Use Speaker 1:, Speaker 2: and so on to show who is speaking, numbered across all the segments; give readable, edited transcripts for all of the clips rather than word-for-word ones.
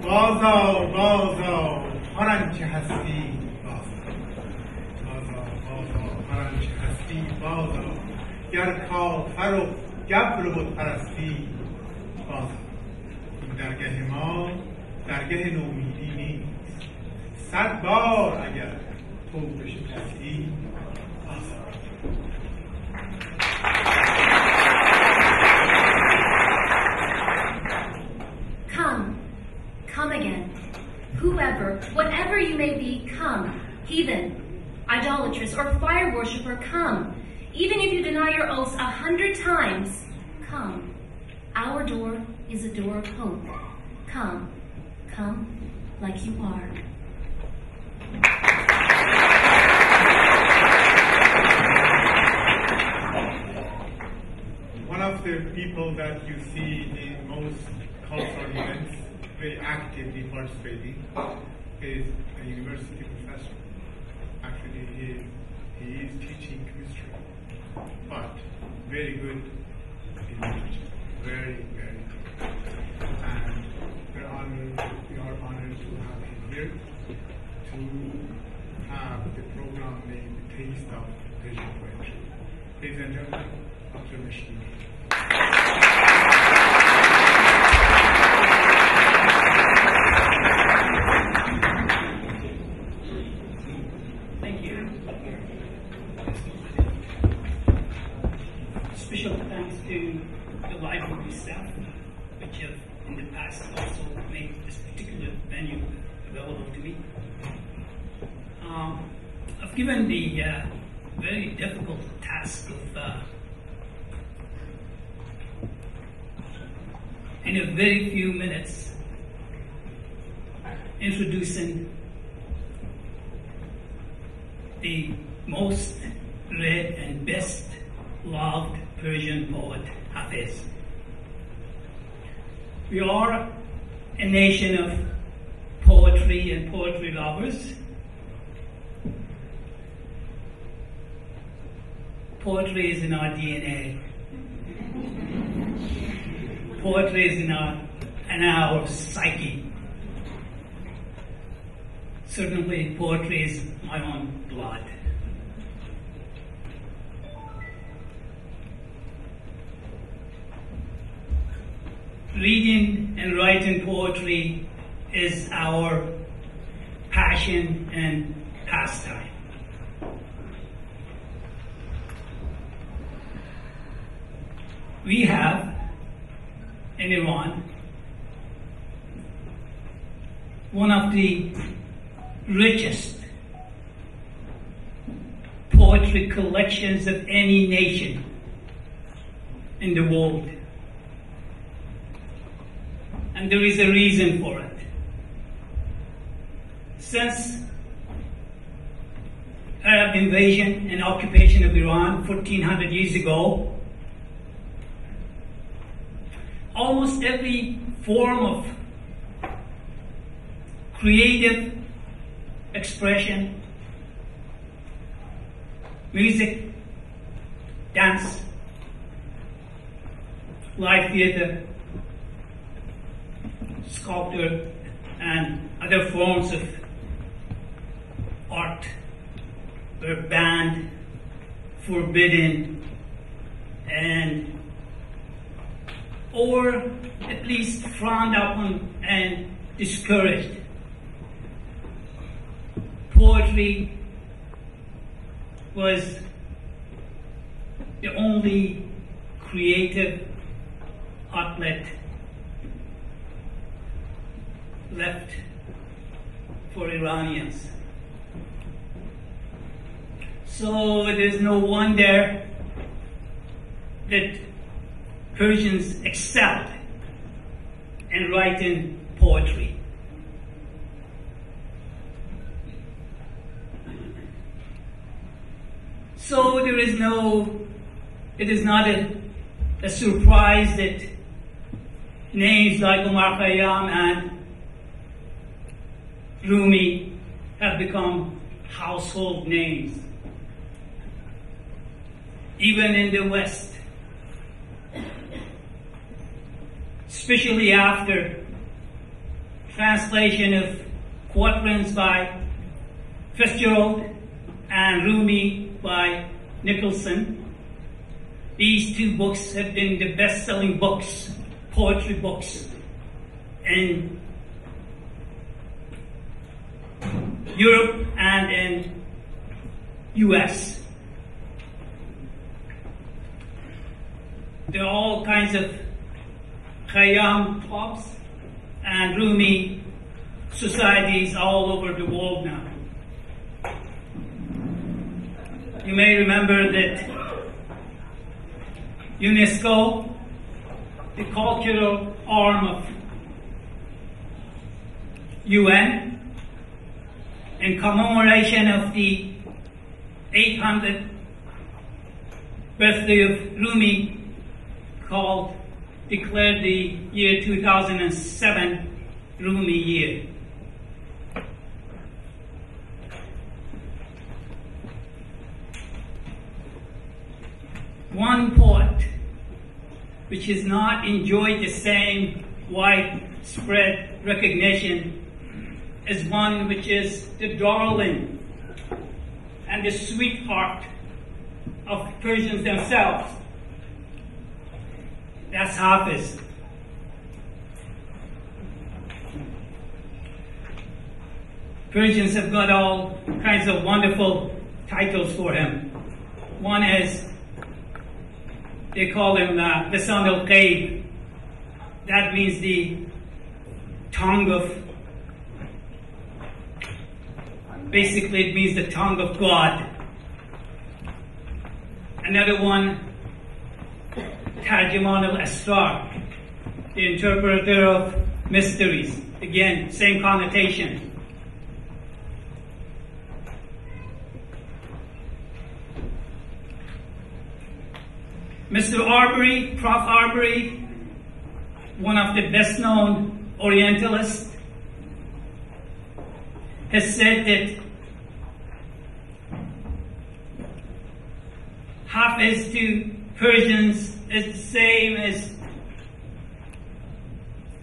Speaker 1: بازا بازا هر آنچه هستی بازا، بازا بازا هر آنچه هستی بازا، گر کافر و گبر و بت پرستی بازا. این درگه ما درگه نومیدی نیست، 100 بار اگر توبه شکستی بازا.
Speaker 2: Come again. Whoever, whatever you may be, come. Heathen, idolatrous, or fire worshiper, come. Even if you deny your oaths 100 times, come. Our door is a door of hope. Come. Come like you are.
Speaker 1: One of the people that you see in most cultural events very actively participating is a university professor. Actually, he is teaching chemistry, but very good in literature. Very, very good. And we are honored to have him here to have the program named Taste of Persian Poetry. Ladies and gentlemen, Dr. Meshkini.
Speaker 3: Special thanks to the library staff, which have in the past also made this particular venue available to me. I've given the very difficult task of in a very few minutes introducing the most read and best loved Persian poet, Hafez. We are a nation of poetry and poetry lovers. Poetry is in our DNA. Poetry is in our psyche. Certainly, poetry is my own blood. Reading and writing poetry is our passion and pastime. We have in Iran one of the richest poetry collections of any nation in the world. And there is a reason for it. Since Arab invasion and occupation of Iran 1400 years ago, almost every form of creative expression, music, dance, live theater, sculpture, and other forms of art were banned, forbidden, and or at least frowned upon and discouraged. Poetry was the only creative outlet left for Iranians. So it is no wonder that Persians excelled in writing poetry. So it is not a surprise that names like Omar Khayyam and Rumi have become household names. Even in the West, especially after translation of Quatrains by Fitzgerald and Rumi by Nicholson. These two books have been the best-selling books, poetry books, in Europe and in US. There are all kinds of Khayyam clubs and Rumi societies all over the world now. You may remember that UNESCO, the cultural arm of UN, in commemoration of the 800th birthday of Rumi, declared the year 2007 Rumi year. One poet which has not enjoyed the same widespread recognition is one which is the darling and the sweetheart of Persians themselves. That's Hafez. Persians have got all kinds of wonderful titles for him. One is, they call him the son of Ghaib. That means the tongue of, basically it means the tongue of God. Another one, Tarjuman al-Asrar, the interpreter of mysteries. Again, same connotation. Mr. Arbery, Prof. Arbery, one of the best-known Orientalists, has said that Hafez to Persians is the same as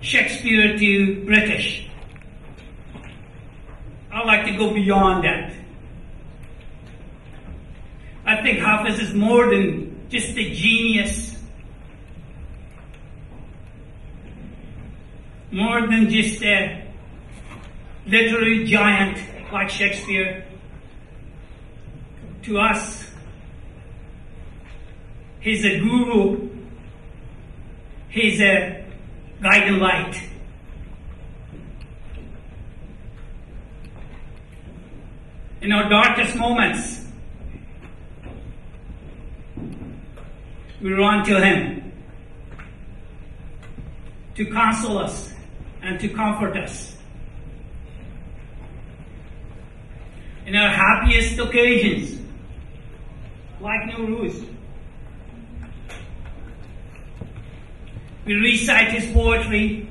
Speaker 3: Shakespeare to British. I'd like to go beyond that. I think Hafez is more than just a genius, more than just a literary giant like Shakespeare. To us, he's a guru, he's a guiding light. In our darkest moments, we run to him to console us and to comfort us. In our happiest occasions, like Nowruz, we recite his poetry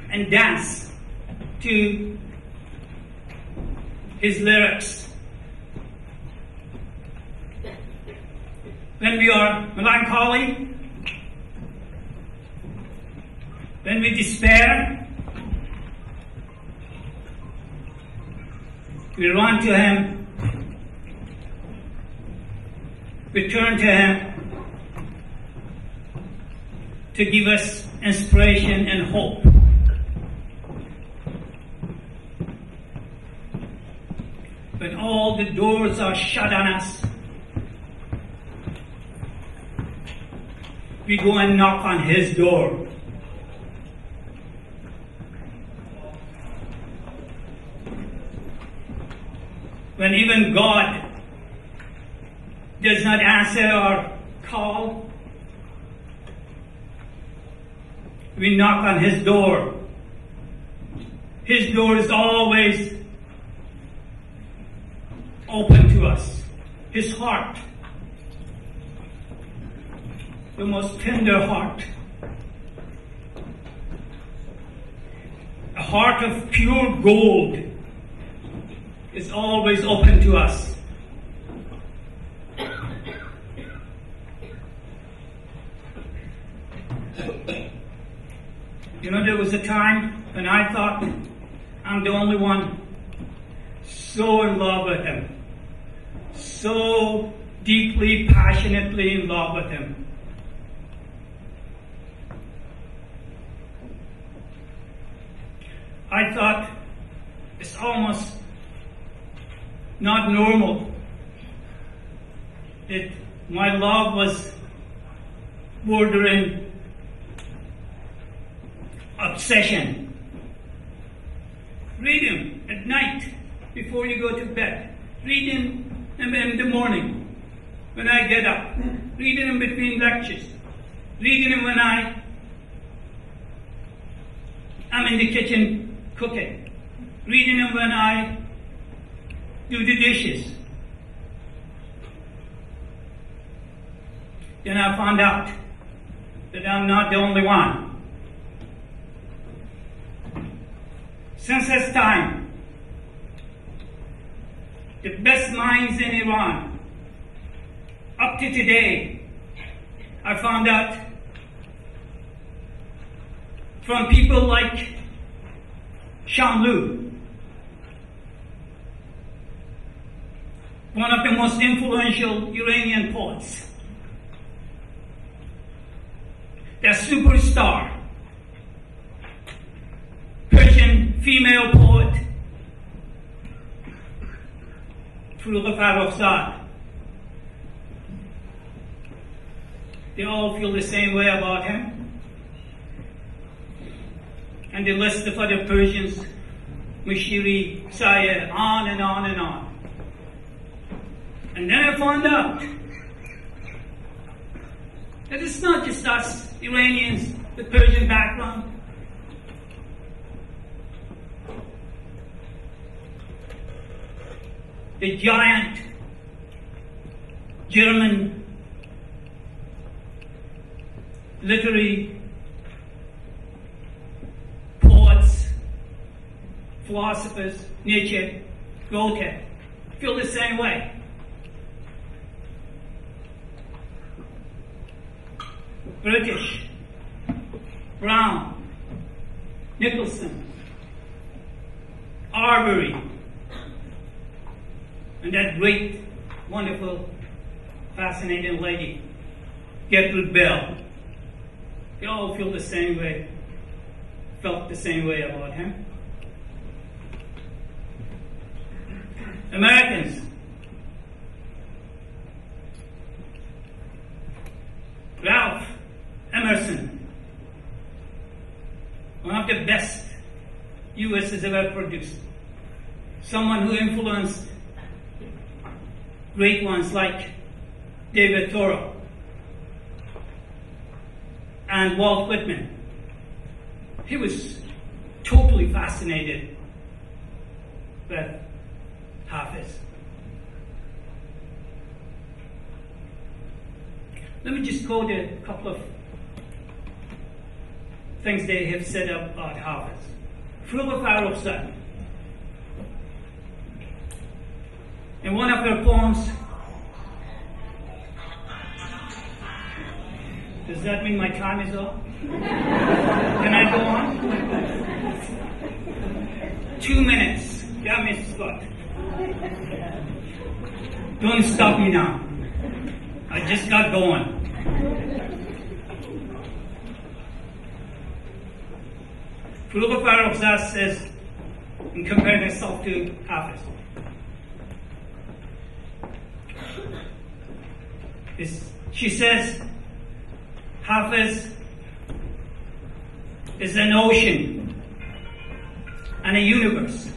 Speaker 3: and dance to his lyrics. When we are melancholy, when we despair, we run to him, we turn to him to give us inspiration and hope. When all the doors are shut on us, we go and knock on his door. When even God does not answer our call, we knock on his door. His door is always open to us. His heart, the most tender heart, a heart of pure gold, is always open to us. You know, there was a time when I thought I'm the only one so in love with him, so deeply, passionately in love with him. I thought it's almost not normal that my love was bordering obsession. Read him at night before you go to bed. Read him in the morning when I get up. Read him between lectures. Read him when I'm in the kitchen cooking. Reading him when I do the dishes. Then I found out that I'm not the only one. Since this time, the best minds in Iran, up to today, I found out from people like Shamlu, one of the most influential Iranian poets, the superstar Persian female poet, Hafez. They all feel the same way about him. And the list of other Persians, Meshkini, Sayed, on and on and on. And then I found out that it's not just us Iranians with Persian background. The giant German literary poets, philosophers, Nietzsche, Goethe, feel the same way. British, Brown, Nicholson, Arbery, and that great, wonderful, fascinating lady, Gertrude Bell. They all feel the same way, felt the same way about him. Americans, Ralph Emerson, one of the best U.S. has ever produced. Someone who influenced great ones like David Thoreau and Walt Whitman. He was totally fascinated with Hafez. Let me just quote a couple of things they have said about Hafez. Frula Farrokhzad, in one of her poems, does that mean my time is up? Can I go on? 2 minutes. Yeah, Mr. Scott. Don't stop me now. I just got going. Frula Farrokhzad says, and comparing herself to Hafez, she says, Hafez is an ocean and a universe.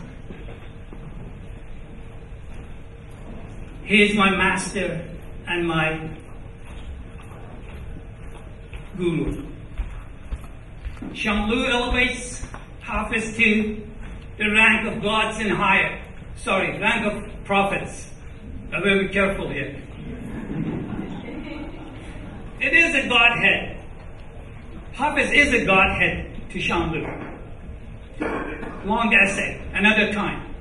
Speaker 3: He is my master and my guru. Shamlu elevates Hafez to the rank of gods and higher. Rank of prophets. I'm very careful here. It is a godhead. Hafez is a godhead to Shamlu. Long essay, another time.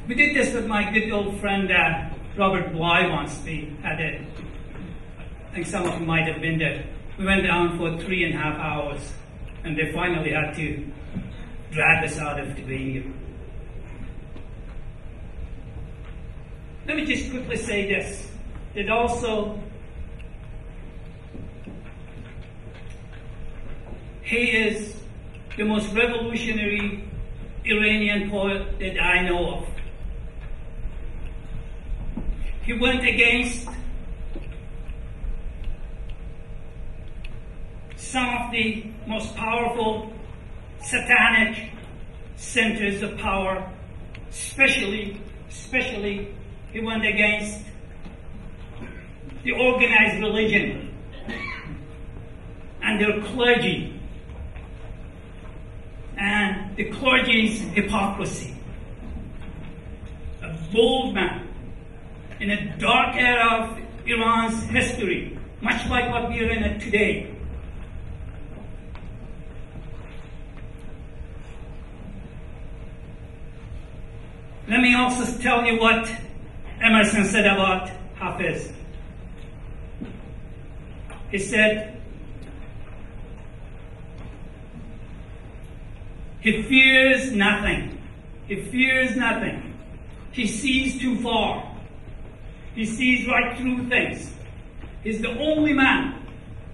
Speaker 3: We did this with my good old friend Robert Bly once. We had I think some of you might have been there. We went down for 3.5 hours and they finally had to drag us out of the venue. Let me just quickly say this, that also he is the most revolutionary Iranian poet that I know of. He went against some of the most powerful satanic centers of power, especially he went against the organized religion and their clergy and the clergy's hypocrisy. A bold man in a dark era of Iran's history, much like what we are in it today. Let me also tell you what Emerson said about Hafez. He said, he fears nothing. He fears nothing. He sees too far. He sees right through things. He's the only man.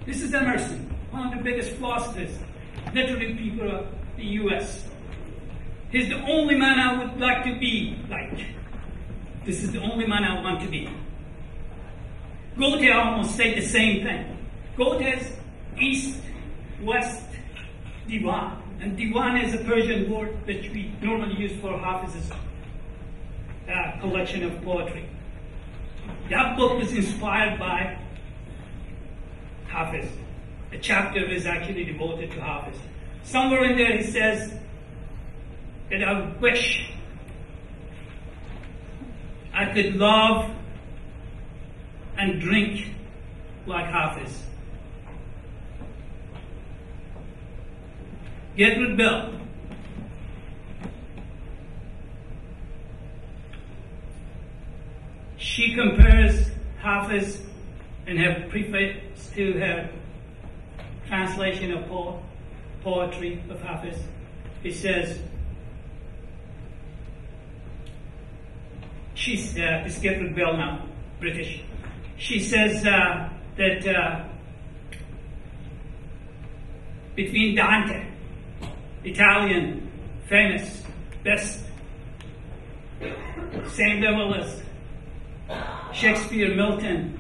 Speaker 3: This is Emerson, one of the biggest philosophers, literary people of the US. He's the only man I would like to be like. This is the only man I want to be. Goethe almost said the same thing. Goethe's East-West Divan. And Divan is a Persian word which we normally use for Hafez's collection of poetry. That book was inspired by Hafez. A chapter is actually devoted to Hafez. Somewhere in there he says that I wish I could love and drink like Hafez. Gertrude Bell. She compares Hafez in her preface to her translation of poetry of Hafez. He says, it's Gertrude Bell now, British. She says that between Dante, Italian, famous, best, same level as Shakespeare, Milton.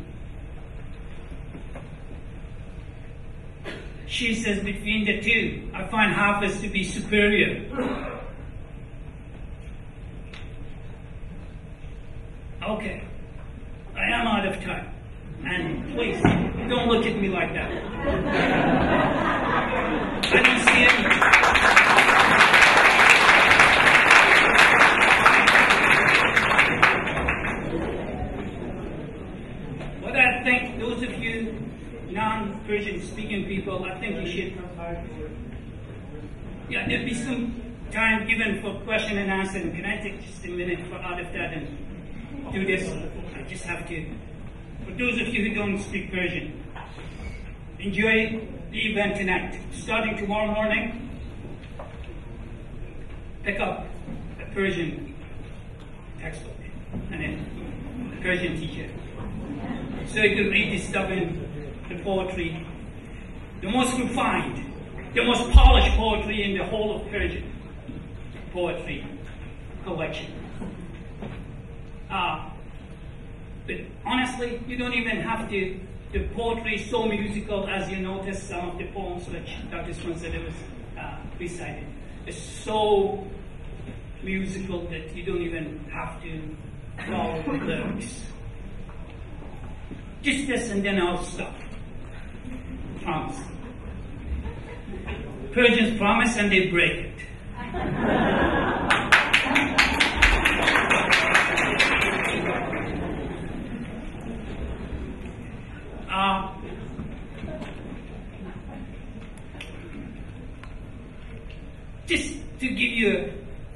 Speaker 3: She says between the two, I find Hafez to be superior. Okay, I am out of time. And please, don't look at me like that. I don't see any. What I think, those of you non-Persian speaking people, I think you should there'll be some time given for question and answer. And can I take just a minute for out of that and do this? I just have to. For those of you who don't speak Persian, enjoy the event tonight. Starting tomorrow morning, pick up a Persian textbook and a Persian teacher. So you can read this stuff in the poetry, the most refined, the most polished poetry in the whole of Persian poetry collection. But honestly, you don't even have to. The poetry is so musical, as you notice some of the poems which Dr. Esmailzadeh was recited. It's so musical that you don't even have to follow the lyrics. Just this and then I'll stop. Promise. Persians promise and they break it. Just to give you a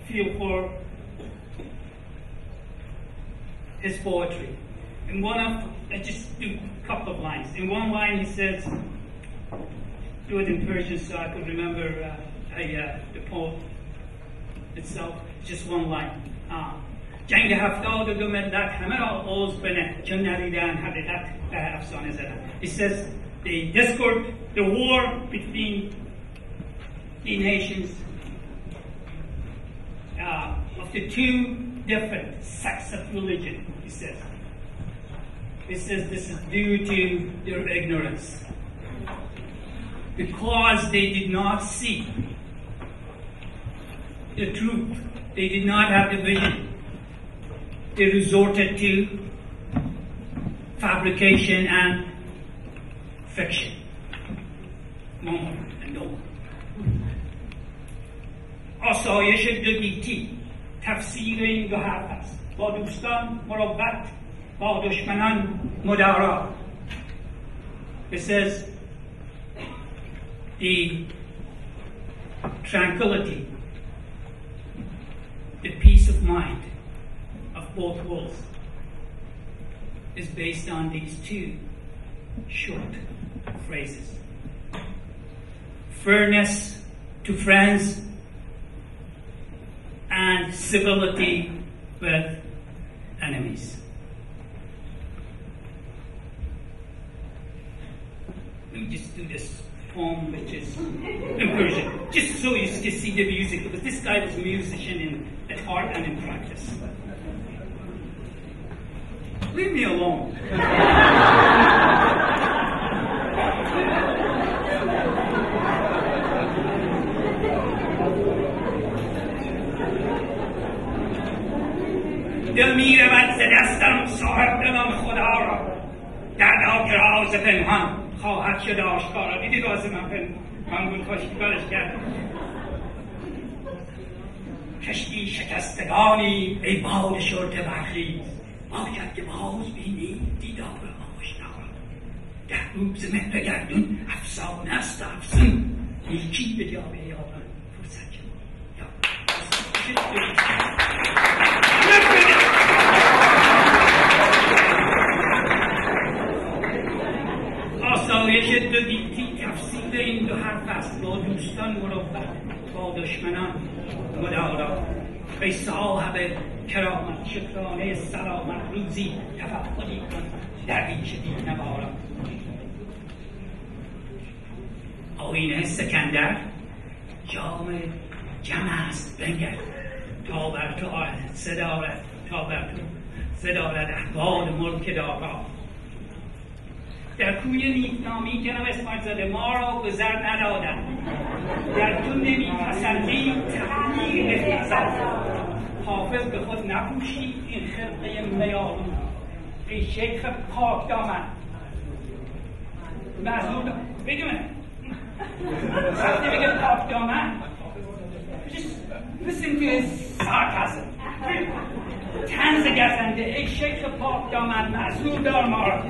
Speaker 3: feel for his poetry. In one of, I just do a couple of lines. In one line he says, do it in Persian so I could remember the poem itself. Just one line. جنگ 72 ملت همه را عوض بنه چون ندیدن حقیقت افسانه زدن. It says the discord, the war between the nations of the two different sects of religion, he says. He says this is due to their ignorance. Because they did not see the truth, they did not have the vision, they resorted to fabrication and fiction. More and more. آسایش دو گیتی تفسیر این دو حرف است. با دوستان مروت، با دشمنان مدارا. It says the tranquility, the peace of mind of both worlds is based on these two short phrases. Fairness to friends and civility with enemies. Let me just do this poem, which is in Persian, just so you can see the music, because this guy was a musician at heart and in practice. Leave me alone. دل می رود ز دستم صاحب دلم خدا را دردا که راز پنهان خواهد شد آشکارا. دیدی راز من بود خاشکی برش کرد. کشتی شکستگانی ای باد شرط برخیز باید که باز بینی دیدار آشنا را. در روز مهر گردون افسانه است افسون نیکی به جا بیابان فرصت آسایش دو گیتی تفسیر این دو حرف است. با دوستان مروت، با دشمنان مدارا. ای صاحب کرامت شکرانه سلامت روزی تفقدی کن در ریش دینوارا. آینه سکندر جام جمع است بنگر تا بر تو صدارت صدارت احوال ملک دارا. در کوی نیکنامی جناب اسماعیلزاده ما را به زر ندادن، در تو نمیپسندی تغییر خیزد. حافظ به خود نپوشید این خرقه میارون ای شیخ پاک دامن. معذور بدونه وقتی بگه پاک دامن just listen to his sarcasm. طنز گزنده ای شیخ پاک دامن معذور دار ما را.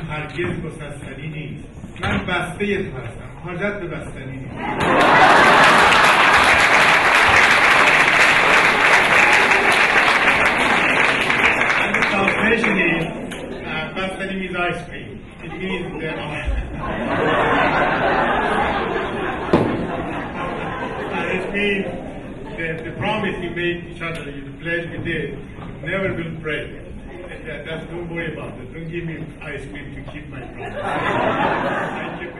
Speaker 1: هرگز گسستنی نیست. من بسته تو هستم، حاجت به بستنی نیست. And the translation is bastani means ice cream. It means and it means the promise you made each other, the pledge we did, never will break. Don't worry about it. Don't give me ice cream to keep my promise. Thank you.